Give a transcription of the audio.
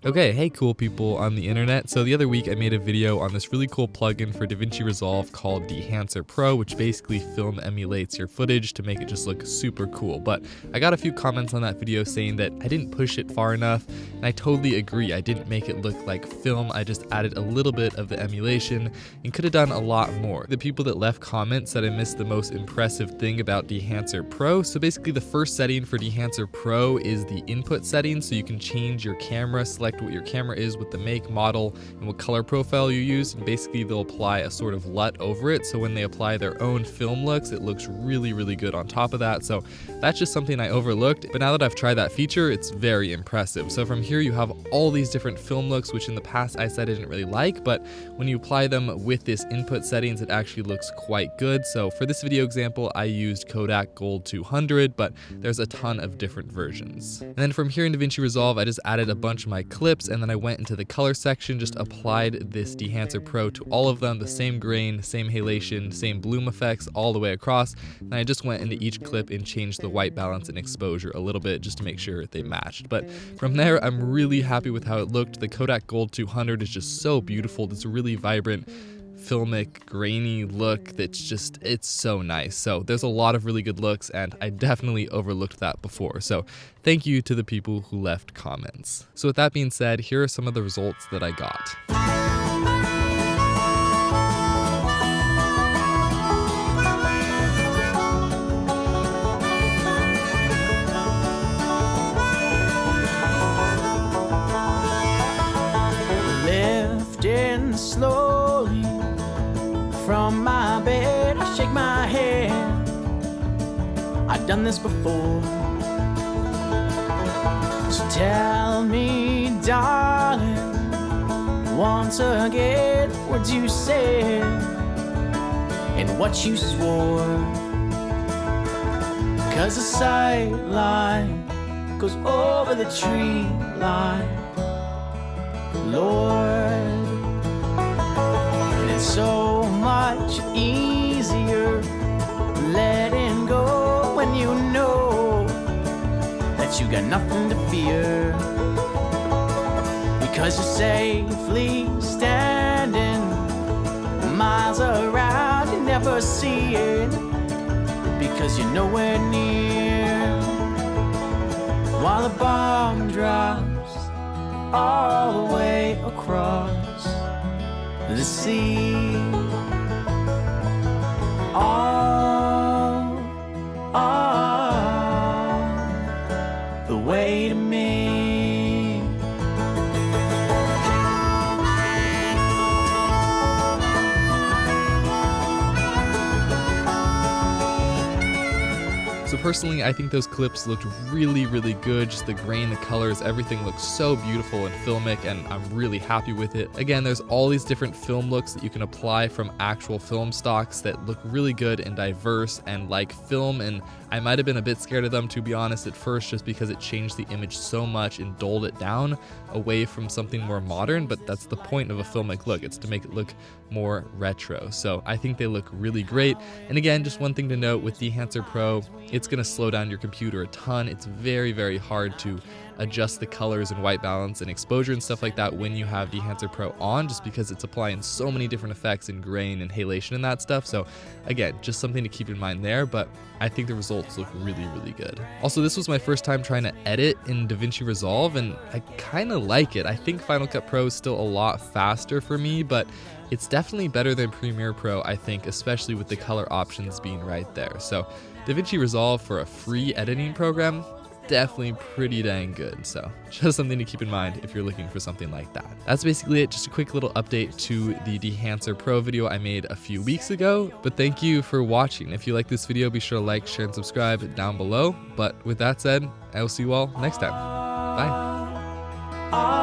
Okay, hey cool people on the internet. So the other week I made a video on this really cool plugin for DaVinci Resolve called Dehancer Pro, which basically film emulates your footage to make it just look super cool. But I got a few comments on that video saying that I didn't push it far enough, and I totally agree. I didn't make it look like film, I just added a little bit of the emulation and could have done a lot more. The people that left comments said I missed the most impressive thing about Dehancer Pro. So basically the first setting for Dehancer Pro is the input setting, so you can change your camera, select what your camera is with the make, model, and what color profile you use, and basically they'll apply a sort of LUT over it, so when they apply their own film looks, it looks really good on top of that. So that's just something I overlooked, but now that I've tried that feature, it's very impressive. So from here you have all these different film looks, which in the past I said I didn't really like, but when you apply them with this input settings, it actually looks quite good. So for this video example, I used Kodak Gold 200, but there's a ton of different versions. And then from here in DaVinci Resolve, I just added a bunch of my clips, and then I went into the color section, just applied this Dehancer Pro to all of them, the same grain, same halation, same bloom effects all the way across. And I just went into each clip and changed the white balance and exposure a little bit just to make sure they matched. But from there, I'm really happy with how it looked. The Kodak Gold 200 is just so beautiful. It's really vibrant, filmic, grainy look it's so nice. So there's a lot of really good looks, and I definitely overlooked that before. So thank you to the people who left comments. So with that being said, here are some of the results that I got. Lifting slowly from my bed, I shake my head. I've done this before. So tell me, darling, once again, words you said and what you swore. 'Cause the sight line goes over the tree line, Lord. And it's so much easier letting go when you know that you got nothing to fear, because you're safely standing miles around, you never see it because you're nowhere near, while the bomb drops all the way across the sea. All the way to me. So personally, I think those clips looked really good. Just the grain, the colors, everything looks so beautiful and filmic, and I'm really happy with it. Again, there's all these different film looks that you can apply from actual film stocks that look really good and diverse and like film, and I might have been a bit scared of them, to be honest, at first, just because it changed the image so much and dulled it down away from something more modern, but that's the point of a filmic look. It's to make it look more retro. So I think they look really great. And again, just one thing to note with Dehancer Pro, it's going to slow down your computer a ton. It's very hard to adjust the colors and white balance and exposure and stuff like that when you have Dehancer Pro on, just because it's applying so many different effects and grain and halation and that stuff. So again, just something to keep in mind there, but I think the results look really good. Also, this was my first time trying to edit in DaVinci Resolve, and I kind of like it. I think Final Cut Pro is still a lot faster for me, but it's definitely better than Premiere Pro, I think, especially with the color options being right there. So DaVinci Resolve for a free editing program, definitely pretty dang good. So just something to keep in mind if you're looking for something like that. That's basically it. Just a quick little update to the Dehancer Pro video I made a few weeks ago. But thank you for watching. If you like this video, be sure to like, share, and subscribe down below. But with that said, I will see you all next time. Bye.